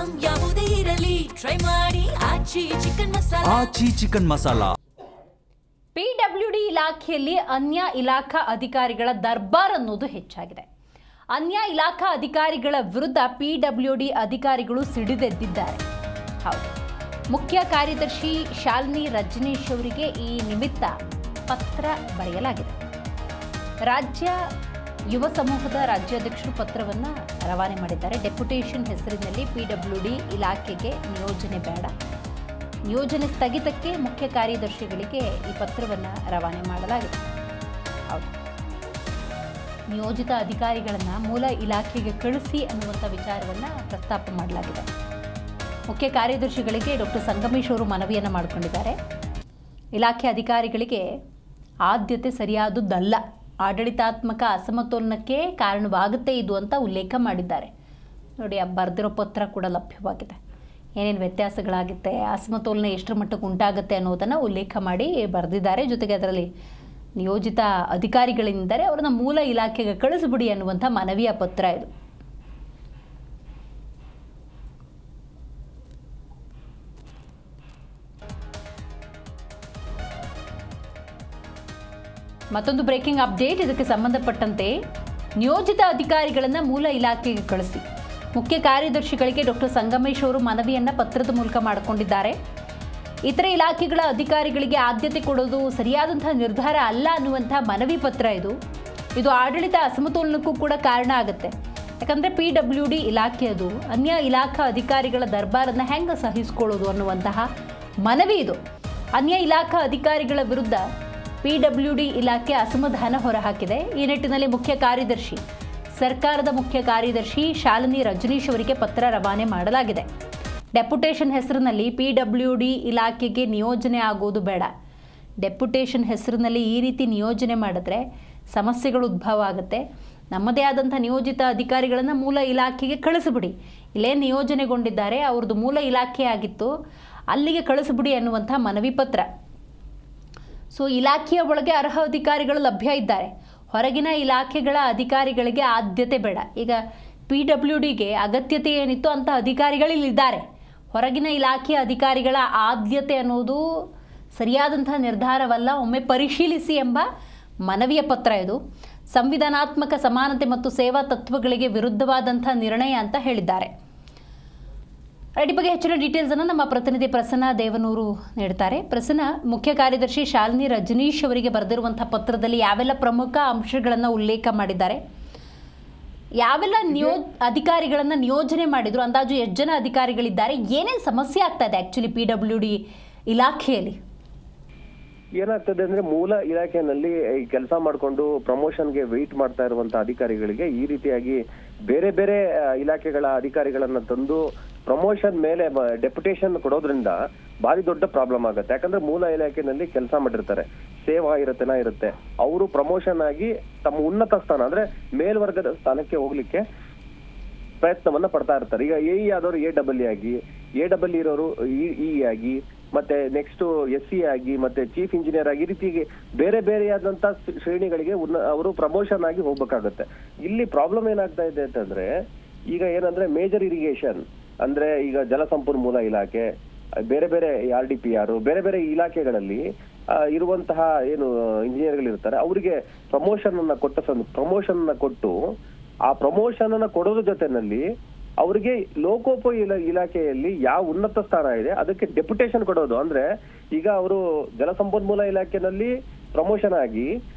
Item ಯಾವುದೇ ಇರಲಿ try ಮಾಡಿ ಆಚಿ ಚಿಕನ್ ಮಸಾಲಾ. PWD ಇಲಾಖೆಯಲ್ಲಿ ಅನ್ಯ ಇಲಾಖಾ ಅಧಿಕಾರಿಗಳ ದರ್ಬಾರ್ ಅನ್ನೋದು ಹೆಚ್ಚಾಗಿದೆ. ಅನ್ಯ ಇಲಾಖಾ ಅಧಿಕಾರಿಗಳ ವಿರುದ್ಧ PWD ಅಧಿಕಾರಿಗಳು ಸಿಡಿದೆದ್ದಿದ್ದಾರೆ. ಹೌದು, ಮುಖ್ಯ ಕಾರ್ಯದರ್ಶಿ ಶಾಲಿನಿ ರಜನೀಶ್ ಅವರಿಗೆ ಈ ನಿಮಿತ್ತ ಪತ್ರ ಬರೆಯಲಾಗಿದೆ. ರಾಜ್ಯ ಯುವ ಸಮೂಹದ ರಾಜ್ಯಾಧ್ಯಕ್ಷರು ಪತ್ರವನ್ನು ರವಾನೆ ಮಾಡಿದ್ದಾರೆ. ಡೆಪ್ಯುಟೇಷನ್ ಹೆಸರಿನಲ್ಲಿ PWD ಇಲಾಖೆಗೆ ನಿಯೋಜನೆ ಬೇಡ, ನಿಯೋಜನೆ ಸ್ಥಗಿತಕ್ಕೆ ಮುಖ್ಯ ಕಾರ್ಯದರ್ಶಿಗಳಿಗೆ ಈ ಪತ್ರವನ್ನು ರವಾನೆ ಮಾಡಲಾಗಿದೆ. ಹೌದು, ನಿಯೋಜಿತ ಅಧಿಕಾರಿಗಳನ್ನು ಮೂಲ ಇಲಾಖೆಗೆ ಕಳಿಸಿ ಅನ್ನುವಂಥ ವಿಚಾರವನ್ನು ಪ್ರಸ್ತಾಪ ಮಾಡಲಾಗಿದೆ. ಮುಖ್ಯ ಕಾರ್ಯದರ್ಶಿಗಳಿಗೆ ಡಾಕ್ಟರ್ ಸಂಗಮೇಶ್ ಅವರು ಮನವಿಯನ್ನು ಮಾಡಿಕೊಂಡಿದ್ದಾರೆ. ಇಲಾಖೆ ಅಧಿಕಾರಿಗಳಿಗೆ ಆದ್ಯತೆ ಸರಿಯಾದುದಲ್ಲ, ಆಡಳಿತಾತ್ಮಕ ಅಸಮತೋಲನಕ್ಕೆ ಕಾರಣವಾಗುತ್ತೆ ಇದು ಅಂತ ಉಲ್ಲೇಖ ಮಾಡಿದ್ದಾರೆ. ನೋಡಿ, ಬರೆದಿರೋ ಪತ್ರ ಕೂಡ ಲಭ್ಯವಾಗಿದೆ. ಏನೇನು ವ್ಯತ್ಯಾಸಗಳಾಗುತ್ತೆ, ಅಸಮತೋಲನ ಎಷ್ಟರ ಮಟ್ಟಕ್ಕೆ ಉಂಟಾಗುತ್ತೆ ಅನ್ನೋದನ್ನು ಉಲ್ಲೇಖ ಮಾಡಿ ಬರೆದಿದ್ದಾರೆ. ಜೊತೆಗೆ ಅದರಲ್ಲಿ ನಿಯೋಜಿತ ಅಧಿಕಾರಿಗಳಿಂದರೆ ಅವರನ್ನ ಮೂಲ ಇಲಾಖೆಗೆ ಕಳಿಸಿಬಿಡಿ ಅನ್ನುವಂಥ ಮನವಿಯ ಪತ್ರ ಇದು. ಮತ್ತೊಂದು ಬ್ರೇಕಿಂಗ್ ಅಪ್ಡೇಟ್ ಇದಕ್ಕೆ ಸಂಬಂಧಪಟ್ಟಂತೆ ನಿಯೋಜಿತ ಅಧಿಕಾರಿಗಳನ್ನು ಮೂಲ ಇಲಾಖೆಗೆ ಕಳಿಸಿ ಮುಖ್ಯ ಕಾರ್ಯದರ್ಶಿಗಳಿಗೆ ಡಾಕ್ಟರ್ ಸಂಗಮೇಶ್ ಅವರು ಮನವಿಯನ್ನು ಪತ್ರದ ಮೂಲಕ ಮಾಡಿಕೊಂಡಿದ್ದಾರೆ. ಇತರೆ ಇಲಾಖೆಗಳ ಅಧಿಕಾರಿಗಳಿಗೆ ಆದ್ಯತೆ ಕೊಡೋದು ಸರಿಯಾದಂತಹ ನಿರ್ಧಾರ ಅಲ್ಲ ಅನ್ನುವಂಥ ಮನವಿ ಪತ್ರ ಇದು ಆಡಳಿತ ಅಸಮತೋಲನಕ್ಕೂ ಕೂಡ ಕಾರಣ ಆಗುತ್ತೆ. ಯಾಕಂದರೆ PWD ಇಲಾಖೆ ಅದು ಅನ್ಯ ಇಲಾಖಾ ಅಧಿಕಾರಿಗಳ ದರ್ಬಾರನ್ನು ಹೆಂಗೆ ಸಹಿಸಿಕೊಳ್ಳೋದು ಅನ್ನುವಂತಹ ಮನವಿ ಇದು. ಅನ್ಯ ಇಲಾಖಾ ಅಧಿಕಾರಿಗಳ ವಿರುದ್ಧ PWD ಇಲಾಖೆ ಅಸಮಾಧಾನ ಹೊರಹಾಕಿದೆ. ಈ ನಿಟ್ಟಿನಲ್ಲಿ ಸರ್ಕಾರದ ಮುಖ್ಯ ಕಾರ್ಯದರ್ಶಿ ಶಾಲಿನಿ ರಜನೀಶ್ ಅವರಿಗೆ ಪತ್ರ ರವಾನೆ ಮಾಡಲಾಗಿದೆ. ಡೆಪ್ಯುಟೇಷನ್ ಹೆಸರಿನಲ್ಲಿ PWD ಇಲಾಖೆಗೆ ನಿಯೋಜನೆ ಆಗೋದು ಬೇಡ. ಡೆಪ್ಯುಟೇಷನ್ ಹೆಸರಿನಲ್ಲಿ ಈ ರೀತಿ ನಿಯೋಜನೆ ಮಾಡಿದ್ರೆ ಸಮಸ್ಯೆಗಳು ಉದ್ಭವ ಆಗುತ್ತೆ. ನಮ್ಮದೇ ಆದಂಥ ನಿಯೋಜಿತ ಅಧಿಕಾರಿಗಳನ್ನು ಮೂಲ ಇಲಾಖೆಗೆ ಕಳಿಸಿಬಿಡಿ. ಇಲ್ಲೇ ನಿಯೋಜನೆಗೊಂಡಿದ್ದಾರೆ, ಅವ್ರದ್ದು ಮೂಲ ಇಲಾಖೆ ಆಗಿತ್ತು, ಅಲ್ಲಿಗೆ ಕಳಿಸಿಬಿಡಿ ಅನ್ನುವಂಥ ಮನವಿ ಪತ್ರ. ಸೊ ಇಲಾಖೆಯ ಒಳಗೆ ಅರ್ಹ ಅಧಿಕಾರಿಗಳು ಲಭ್ಯ ಇದ್ದಾರೆ, ಹೊರಗಿನ ಇಲಾಖೆಗಳ ಅಧಿಕಾರಿಗಳಿಗೆ ಆದ್ಯತೆ ಬೇಡ. ಈಗ PWDಗೆ ಅಗತ್ಯತೆ ಏನಿತ್ತು ಅಂತ ಅಧಿಕಾರಿಗಳಿಲ್ಲಿದ್ದಾರೆ, ಹೊರಗಿನ ಇಲಾಖೆಯ ಅಧಿಕಾರಿಗಳ ಆದ್ಯತೆ ಅನ್ನೋದು ಸರಿಯಾದಂಥ ನಿರ್ಧಾರವಲ್ಲ, ಒಮ್ಮೆ ಪರಿಶೀಲಿಸಿ ಎಂಬ ಮನವಿಯ ಪತ್ರ ಇದು. ಸಂವಿಧಾನಾತ್ಮಕ ಸಮಾನತೆ ಮತ್ತು ಸೇವಾ ತತ್ವಗಳಿಗೆ ವಿರುದ್ಧವಾದಂಥ ನಿರ್ಣಯ ಅಂತ ಹೇಳಿದ್ದಾರೆ. ಈ ಬಗ್ಗೆ ಹೆಚ್ಚಿನ ಡೀಟೇಲ್ಸನ್ನು ನಮ್ಮ ಪ್ರತಿನಿಧಿ ಪ್ರಸನ್ನ ದೇವನೂರು ನೀಡ್ತಾರೆ. ಪ್ರಸನ್ನ, ಮುಖ್ಯ ಕಾರ್ಯದರ್ಶಿ ಶಾಲಿನಿ ರಜನೀಶ್ ಅವರಿಗೆ ಬರೆದಿರುವಂಥ ಪತ್ರದಲ್ಲಿ ಯಾವೆಲ್ಲ ಪ್ರಮುಖ ಅಂಶಗಳನ್ನು ಉಲ್ಲೇಖ ಮಾಡಿದ್ದಾರೆ, ಯಾವೆಲ್ಲ ಅಧಿಕಾರಿಗಳನ್ನು ನಿಯೋಜನೆ ಮಾಡಿದ್ರು, ಅಂದಾಜು ಎಷ್ಟು ಜನ ಅಧಿಕಾರಿಗಳಿದ್ದಾರೆ, ಏನೇನು ಸಮಸ್ಯೆ ಆಗ್ತಾ ಇದೆ ಆ್ಯಕ್ಚುಲಿ PWD ಇಲಾಖೆಯಲ್ಲಿ? ಏನಾಗ್ತದೆ ಅಂದ್ರೆ, ಮೂಲ ಇಲಾಖೆಯಲ್ಲಿ ಕೆಲಸ ಮಾಡಿಕೊಂಡು ಪ್ರಮೋಷನ್ಗೆ ವೆಯ್ಟ್ ಮಾಡ್ತಾ ಇರುವಂತಹ ಅಧಿಕಾರಿಗಳಿಗೆ ಈ ರೀತಿಯಾಗಿ ಬೇರೆ ಬೇರೆ ಇಲಾಖೆಗಳ ಅಧಿಕಾರಿಗಳನ್ನ ತಂದು ಪ್ರಮೋಷನ್ ಮೇಲೆ ಡೆಪ್ಯುಟೇಷನ್ ಕೊಡೋದ್ರಿಂದ ಭಾರಿ ದೊಡ್ಡ ಪ್ರಾಬ್ಲಮ್ ಆಗುತ್ತೆ. ಯಾಕಂದ್ರೆ ಮೂಲ ಇಲಾಖೆಯಲ್ಲಿ ಕೆಲಸ ಮಾಡಿರ್ತಾರೆ, ಸೇವಾ ಇರುತ್ತೆ, ಅವರು ಪ್ರಮೋಷನ್ ಆಗಿ ತಮ್ಮ ಉನ್ನತ ಸ್ಥಾನ ಅಂದ್ರೆ ಮೇಲ್ವರ್ಗದ ಸ್ಥಾನಕ್ಕೆ ಹೋಗ್ಲಿಕ್ಕೆ ಪ್ರಯತ್ನವನ್ನ ಪಡ್ತಾ ಇರ್ತಾರೆ. ಈಗ AE ಆದವರು AEE ಆಗಿ, AEE ಇರೋರು EE ಆಗಿ, ಮತ್ತೆ ನೆಕ್ಸ್ಟ್ SE ಆಗಿ, ಮತ್ತೆ ಚೀಫ್ ಇಂಜಿನಿಯರ್ ಆಗಿ, ಈ ರೀತಿಗೆ ಬೇರೆ ಬೇರೆಯಾದಂತ ಶ್ರೇಣಿಗಳಿಗೆ ಅವರು ಪ್ರಮೋಷನ್ ಆಗಿ ಹೋಗ್ಬೇಕಾಗತ್ತೆ. ಇಲ್ಲಿ ಪ್ರಾಬ್ಲಮ್ ಏನಾಗ್ತಾ ಇದೆ ಅಂತಂದ್ರೆ, ಈಗ ಏನಂದ್ರೆ ಮೇಜರ್ ಇರಿಗೇಷನ್ ಅಂದ್ರೆ ಈಗ ಜಲಸಂಪನ್ಮೂಲ ಇಲಾಖೆ, ಬೇರೆ ಬೇರೆ RDPR, ಬೇರೆ ಬೇರೆ ಇಲಾಖೆಗಳಲ್ಲಿ ಇರುವಂತಹ ಏನು ಇಂಜಿನಿಯರ್ಗಳಿರ್ತಾರೆ, ಅವರಿಗೆ ಪ್ರಮೋಷನ್ ಅನ್ನ ಕೊಟ್ಟು ಆ ಪ್ರಮೋಷನ್ ಅನ್ನ ಕೊಡೋದ್ರ ಜೊತೆನಲ್ಲಿ ಅವರಿಗೆ ಲೋಕೋಪಯೋಗಿ ಇಲಾಖೆಯಲ್ಲಿ ಯಾವ ಉನ್ನತ ಸ್ಥಾನ ಇದೆ ಅದಕ್ಕೆ ಡೆಪ್ಯುಟೇಷನ್ ಕೊಡೋದು. ಅಂದ್ರೆ ಈಗ ಅವರು ಜಲಸಂಪನ್ಮೂಲ ಇಲಾಖೆನಲ್ಲಿ ಪ್ರಮೋಷನ್ ಆಗಿ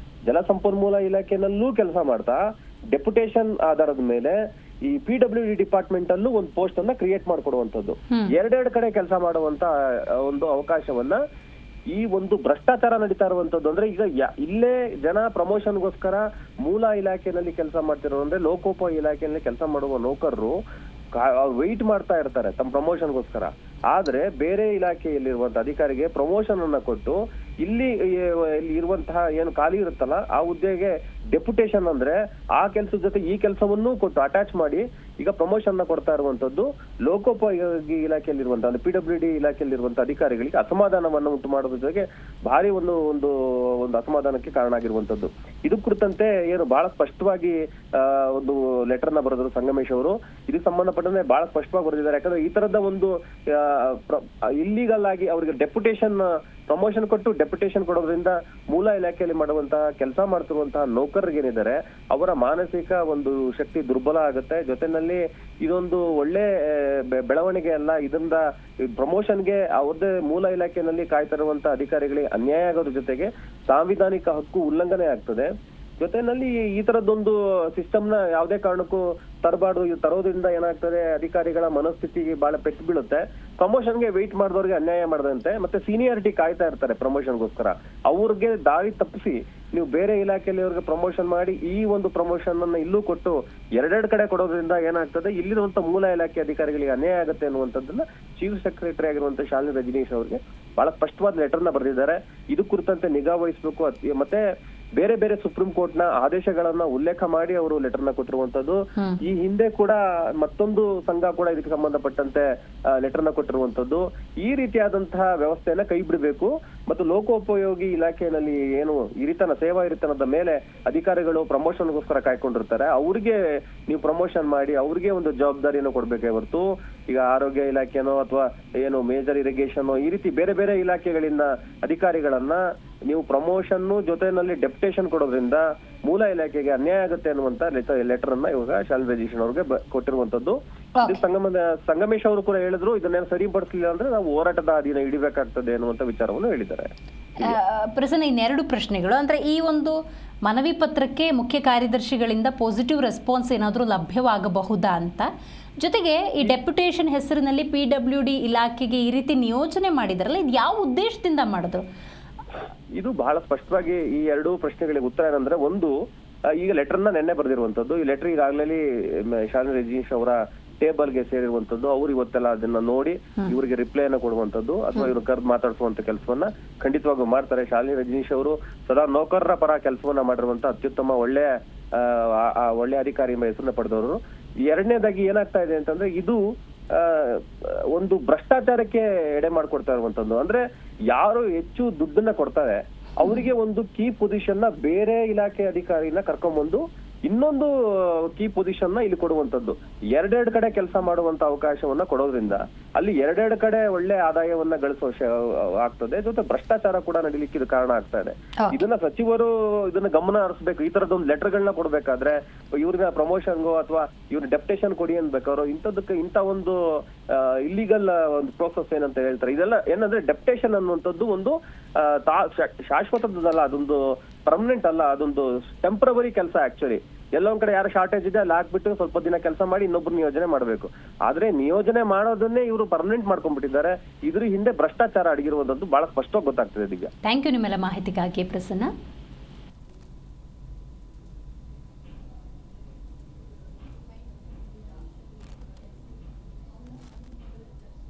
ಜಲಸಂಪನ್ಮೂಲ ಇಲಾಖೆನಲ್ಲೂ ಕೆಲಸ ಮಾಡ್ತಾ ಡೆಪ್ಯುಟೇಷನ್ ಆಧಾರದ ಮೇಲೆ ಈ PWD ಡಿಪಾರ್ಟ್ಮೆಂಟ್ ಅಲ್ಲೂ ಒಂದು ಪೋಸ್ಟ್ ಅನ್ನ ಕ್ರಿಯೇಟ್ ಮಾಡ್ಕೊಡುವಂತದ್ದು, ಎರಡೆರಡು ಕಡೆ ಕೆಲಸ ಮಾಡುವಂತ ಒಂದು ಅವಕಾಶವನ್ನ, ಈ ಒಂದು ಭ್ರಷ್ಟಾಚಾರ ನಡೀತಾ ಇರುವಂತದ್ದು. ಅಂದ್ರೆ ಈಗ ಇಲ್ಲೇ ಜನ ಪ್ರಮೋಷನ್ಗೋಸ್ಕರ ಮೂಲ ಇಲಾಖೆಯಲ್ಲಿ ಕೆಲಸ ಮಾಡ್ತಿರೋ ಅಂದ್ರೆ ಲೋಕೋಪಯೋಗಿ ಇಲಾಖೆಯಲ್ಲಿ ಕೆಲಸ ಮಾಡುವ ನೌಕರರು ವೆಯ್ಟ್ ಮಾಡ್ತಾ ಇರ್ತಾರೆ ತಮ್ಮ ಪ್ರಮೋಷನ್ಗೋಸ್ಕರ. ಆದ್ರೆ ಬೇರೆ ಇಲಾಖೆಯಲ್ಲಿರುವಂತಹ ಅಧಿಕಾರಿಗೆ ಪ್ರಮೋಷನ್ ಅನ್ನ ಕೊಟ್ಟು ಇಲ್ಲಿ ಇರುವಂತಹ ಏನು ಖಾಲಿ ಇರುತ್ತಲ್ಲ ಆ ಹುದ್ದೆಗೆ ಡೆಪ್ಯುಟೇಷನ್ ಅಂದ್ರೆ ಆ ಕೆಲಸದ ಜೊತೆ ಈ ಕೆಲಸವನ್ನು ಕೊಟ್ಟು ಅಟ್ಯಾಚ್ ಮಾಡಿ ಈಗ ಪ್ರಮೋಷನ್ ನ ಕೊಡ್ತಾ ಇರುವಂತದ್ದು ಲೋಕೋಪಯೋಗಿ ಇಲಾಖೆಯಲ್ಲಿರುವಂತಹ ಅಂದ್ರೆ PWD ಇಲಾಖೆಯಲ್ಲಿರುವಂತಹ ಅಧಿಕಾರಿಗಳಿಗೆ ಅಸಮಾಧಾನವನ್ನು ಉಂಟು ಮಾಡೋದ್ರ ಜೊತೆಗೆ ಭಾರಿ ಒಂದು ಅಸಮಾಧಾನಕ್ಕೆ ಕಾರಣ ಆಗಿರುವಂತದ್ದು. ಇದು ಕುರಿತಂತೆ ಏನು ಬಹಳ ಸ್ಪಷ್ಟವಾಗಿ ಒಂದು ಲೆಟರ್ ನ ಬರೆದರು ಸಂಗಮೇಶ್ ಅವರು. ಇದಕ್ಕೆ ಸಂಬಂಧಪಟ್ಟಂತೆ ಬಹಳ ಸ್ಪಷ್ಟವಾಗಿ ಬರೆದಿದ್ದಾರೆ. ಯಾಕಂದ್ರೆ ಈ ತರದ ಒಂದು ಇಲ್ಲಿಗಲ್ ಆಗಿ ಅವರಿಗೆ ಡೆಪ್ಯುಟೇಷನ್ ಪ್ರಮೋಷನ್ ಕೊಟ್ಟು ಡೆಪ್ಯುಟೇಷನ್ ಕೊಡೋದ್ರಿಂದ ಮೂಲ ಇಲಾಖೆಯಲ್ಲಿ ಮಾಡುವಂತಹ ಕೆಲಸ ಮಾಡ್ತಿರುವಂತಹ ನೌಕರರಿಗೇನಿದ್ದಾರೆ ಅವರ ಮಾನಸಿಕ ಒಂದು ಶಕ್ತಿ ದುರ್ಬಲ ಆಗುತ್ತೆ. ಜೊತೆನಲ್ಲಿ ಇದೊಂದು ಒಳ್ಳೆ ಬೆಳವಣಿಗೆ ಅಲ್ಲ. ಇದರಿಂದ ಪ್ರಮೋಷನ್ಗೆ ಅವ್ರದ್ದೇ ಮೂಲ ಇಲಾಖೆಯಲ್ಲಿ ಕಾಯ್ತಾ ಇರುವಂತಹ ಅಧಿಕಾರಿಗಳಿಗೆ ಅನ್ಯಾಯ ಆಗೋದ್ರ ಜೊತೆಗೆ ಸಾಂವಿಧಾನಿಕ ಹಕ್ಕು ಉಲ್ಲಂಘನೆ ಆಗ್ತದೆ. ಜೊತೆನಲ್ಲಿ ಈ ತರದೊಂದು ಸಿಸ್ಟಮ್ ನ ಯಾವುದೇ ಕಾರಣಕ್ಕೂ ತರಬಾರ್ದು. ಇದು ತರೋದ್ರಿಂದ ಏನಾಗ್ತದೆ, ಅಧಿಕಾರಿಗಳ ಮನಸ್ಥಿತಿಗೆ ಬಹಳ ಪೆಟ್ಟು ಬೀಳುತ್ತೆ. ಪ್ರಮೋಷನ್ಗೆ ವೆಯ್ಟ್ ಮಾಡಿದವ್ರಿಗೆ ಅನ್ಯಾಯ ಮಾಡದಂತೆ ಮತ್ತೆ ಸೀನಿಯಾರಿಟಿ ಕಾಯ್ತಾ ಇರ್ತಾರೆ ಪ್ರಮೋಷನ್ಗೋಸ್ಕರ. ಅವ್ರಿಗೆ ದಾರಿ ತಪ್ಪಿಸಿ ನೀವು ಬೇರೆ ಇಲಾಖೆಯಲ್ಲಿ ಅವ್ರಿಗೆ ಪ್ರಮೋಷನ್ ಮಾಡಿ ಈ ಒಂದು ಪ್ರಮೋಷನ್ ಅನ್ನ ಇಲ್ಲೂ ಕೊಟ್ಟು ಎರಡೆರಡು ಕಡೆ ಕೊಡೋದ್ರಿಂದ ಏನಾಗ್ತದೆ, ಇಲ್ಲಿರುವಂತ ಮೂಲ ಇಲಾಖೆ ಅಧಿಕಾರಿಗಳಿಗೆ ಅನ್ಯಾಯ ಆಗುತ್ತೆ ಅನ್ನುವಂಥದ್ದನ್ನ ಚೀಫ್ ಸೆಕ್ರೆಟರಿ ಆಗಿರುವಂತ ಶಾಲಿನಿ ರಜನೀಶ್ ಅವರಿಗೆ ಬಹಳ ಸ್ಪಷ್ಟವಾದ ಲೆಟರ್ ನ ಬರೆದಿದ್ದಾರೆ. ಇದು ಕುರಿತಂತೆ ನಿಗಾ ವಹಿಸಬೇಕು. ಮತ್ತೆ ಬೇರೆ ಬೇರೆ ಸುಪ್ರೀಂ ಕೋರ್ಟ್ ನ ಆದೇಶಗಳನ್ನ ಉಲ್ಲೇಖ ಮಾಡಿ ಅವರು ಲೆಟರ್ ನ ಕೊಟ್ಟಿರುವಂತದ್ದು. ಈ ಹಿಂದೆ ಕೂಡ ಮತ್ತೊಂದು ಸಂಘ ಕೂಡ ಇದಕ್ಕೆ ಸಂಬಂಧಪಟ್ಟಂತೆ ಲೆಟರ್ ನ ಕೊಟ್ಟಿರುವಂತದ್ದು. ಈ ರೀತಿಯಾದಂತಹ ವ್ಯವಸ್ಥೆಯನ್ನ ಕೈ ಬಿಡಬೇಕು ಮತ್ತು ಲೋಕೋಪಯೋಗಿ ಇಲಾಖೆಯಲ್ಲಿ ಏನು ಸೇವಾ ಹಿರಿತನದ ಮೇಲೆ ಅಧಿಕಾರಿಗಳು ಪ್ರಮೋಷನ್ಗೋಸ್ಕರ ಕಾಯ್ಕೊಂಡಿರ್ತಾರೆ, ಅವ್ರಿಗೆ ನೀವು ಪ್ರಮೋಷನ್ ಮಾಡಿ ಅವ್ರಿಗೆ ಒಂದು ಜವಾಬ್ದಾರಿಯನ್ನು ಕೊಡ್ಬೇಕೇ ಹೊರತು ಈಗ ಆರೋಗ್ಯ ಇಲಾಖೆನೋ ಅಥವಾ ಏನು ಮೇಜರ್ ಇರಿಗೇಷನ್ ಈ ರೀತಿ ಬೇರೆ ಬೇರೆ ಇಲಾಖೆಗಳಿಂದ ಅಧಿಕಾರಿಗಳನ್ನ ನೀವು ಪ್ರಮೋಷನ್ ಜೊತೆನಲ್ಲಿ ಡೆಪ್ಯುಟೇಷನ್ ಕೊಡೋದ್ರಿಂದ ಮೂಲ ಇಲಾಖೆಗೆ ಅನ್ಯಾಯ ಆಗುತ್ತೆ ಅನ್ನುವಂತ ಲೆಟರ್ ಅನ್ನ ಇವಾಗ ಶಾಲಿನಿ ರಜನೀಶ್ ಅವ್ರಿಗೆ ಕೊಟ್ಟಿರುವಂತದ್ದು. ಸಂಗಮೇಶ್ ಅವರು ಕೂಡ ಹೇಳಿದ್ರು, ಇದನ್ನೇನು ಸರಿಪಡಿಸಲಿಲ್ಲ ಅಂದ್ರೆ ನಾವು ಹೋರಾಟದ ಅಧೀನ ಹಿಡಿಬೇಕಾಗ್ತದೆ ಅನ್ನುವಂತ ವಿಚಾರವನ್ನು ಹೇಳಿದ್ದಾರೆ. ಪ್ರಸನ್ನ, ಇನ್ನೆರಡು ಪ್ರಶ್ನೆಗಳು. ಅಂದ್ರೆ ಈ ಒಂದು ಮನವಿ ಪತ್ರಕ್ಕೆ ಮುಖ್ಯ ಕಾರ್ಯದರ್ಶಿಗಳಿಂದ ಪಾಸಿಟಿವ್ ರೆಸ್ಪಾನ್ಸ್ ಏನಾದರೂ ಲಭ್ಯವಾಗಬಹುದಾ ಅಂತ, ಜೊತೆಗೆ ಈ ಡೆಪ್ಯುಟೇಷನ್ ಹೆಸರಿನಲ್ಲಿ PWD ಇಲಾಖೆಗೆ ಈ ರೀತಿ ನಿಯೋಜನೆ ಮಾಡಿದಾರಲ್ಲ, ಇದು ಯಾವ ಉದ್ದೇಶದಿಂದ ಮಾಡಿದ್ರು? ಇದು ಬಹಳ ಸ್ಪಷ್ಟವಾಗಿ ಈ ಎರಡೂ ಪ್ರಶ್ನೆಗಳಿಗೆ ಉತ್ತರ ಏನಂದ್ರೆ, ಒಂದು ಈಗ ಲೆಟರ್ ನ ನೆನ್ನೆ ಬರೆದಿರುವಂತದ್ದು. ಈ ಲೆಟರ್ ಈಗಾಗಲೇ ಶಾಲಿನಿ ರಜನೀಶ್ ಅವರ ಟೇಬಲ್ಗೆ ಸೇರಿರುವಂತದ್ದು. ಅವ್ರು ಇವತ್ತೆಲ್ಲ ಅದನ್ನ ನೋಡಿ ಇವರಿಗೆ ರಿಪ್ಲೈನ ಕೊಡುವಂತದ್ದು ಅಥವಾ ಇವ್ರು ಕರೆದು ಮಾತಾಡಿಸುವಂತ ಕೆಲಸವನ್ನ ಖಂಡಿತವಾಗೂ ಮಾಡ್ತಾರೆ. ಶಾಲಿನಿ ರಜನೀಶ್ ಅವರು ಸದಾ ನೌಕರರ ಪರ ಕೆಲಸವನ್ನ ಮಾಡಿರುವಂತ ಅತ್ಯುತ್ತಮ ಒಳ್ಳೆ ಅಧಿಕಾರಿ ಎಂಬ ಹೆಸರನ್ನ ಪಡೆದವರು. ಎರಡನೇದಾಗಿ ಏನಾಗ್ತಾ ಇದೆ ಅಂತಂದ್ರೆ, ಇದು ಒಂದು ಭ್ರಷ್ಟಾಚಾರಕ್ಕೆ ಎಡೆ ಮಾಡ್ಕೊಡ್ತಾ ಇರುವಂತದ್ದು. ಅಂದ್ರೆ ಯಾರು ಹೆಚ್ಚು ದುಡ್ಡನ್ನ ಕೊಡ್ತಾರೆ ಅವರಿಗೆ ಒಂದು ಕೀ ಪೊಸಿಷನ್ ನ ಬೇರೆ ಇಲಾಖೆ ಅಧಿಕಾರಿನ ಕರ್ಕೊಂಡ್ಬಂದು ಇನ್ನೊಂದು ಕೀ ಪೊಸಿಷನ್ ನ ಇಲ್ಲಿ ಕೊಡುವಂತದ್ದು. ಎರಡೆರಡು ಕಡೆ ಕೆಲಸ ಮಾಡುವಂತ ಅವಕಾಶವನ್ನ ಕೊಡೋದ್ರಿಂದ ಅಲ್ಲಿ ಎರಡೆರಡು ಕಡೆ ಒಳ್ಳೆ ಆದಾಯವನ್ನ ಗಳಿಸೋ ಆಗ್ತದೆ. ಜೊತೆ ಭ್ರಷ್ಟಾಚಾರ ಕೂಡ ನಡೀಲಿಕ್ಕೆ ಇದು ಕಾರಣ ಆಗ್ತಾ ಇದೆ. ಇದನ್ನ ಸಚಿವರು ಇದನ್ನ ಗಮನ ಹರಿಸಬೇಕು. ಈ ತರದೊಂದು ಲೆಟರ್ ಗಳನ್ನ ಕೊಡ್ಬೇಕಾದ್ರೆ ಇವ್ರಿಗೆ ಪ್ರಮೋಷನ್ಗೋ ಅಥವಾ ಇವ್ರ ಡೆಪ್ಯುಟೇಷನ್ ಕೊಡಿ ಅನ್ಬೇಕಾದ್ರು ಇಂಥ ಒಂದು ಇಲ್ಲಿಗಲ್ ಒಂದು ಪ್ರೋಸೆಸ್ ಏನಂತ ಹೇಳ್ತಾರೆ. ಇದೆಲ್ಲ ಏನಂದ್ರೆ ಡೆಪ್ಯುಟೇಷನ್ ಅನ್ನುವಂಥದ್ದು ಒಂದು ಶಾಶ್ವತದಲ್ಲ, ಅದೊಂದು ಪರ್ಮನೆಂಟ್ ಅಲ್ಲ, ಅದೊಂದು ಟೆಂಪರವರಿ ಕೆಲಸ. ಆಕ್ಚುಲಿ ಎಲ್ಲೊಂದ್ ಕಡೆ ಯಾರು ಶಾರ್ಟೇಜ್ ಇದೆ ಅಲ್ಲಿ ಹಾಕ್ಬಿಟ್ಟು ಸ್ವಲ್ಪ ದಿನ ಕೆಲಸ ಮಾಡಿ ಇನ್ನೊಬ್ರು ನಿಯೋಜನೆ ಮಾಡಬೇಕು. ಆದ್ರೆ ನಿಯೋಜನೆ ಮಾಡೋದನ್ನೇ ಇವರು ಪರ್ಮನೆಂಟ್ ಮಾಡ್ಕೊಂಡ್ಬಿಟ್ಟಿದ್ದಾರೆ. ಇದ್ರ ಹಿಂದೆ ಭ್ರಷ್ಟಾಚಾರ ಅಡಗಿರುವಂತದ್ದು ಬಹಳ ಸ್ಪಷ್ಟವಾಗಿ ಗೊತ್ತಾಗ್ತದೆ. ಈಗ ಥ್ಯಾಂಕ್ ಯು ನಿಮ್ಮೆಲ್ಲ ಮಾಹಿತಿಗಾಗಿ ಪ್ರಸನ್ನ.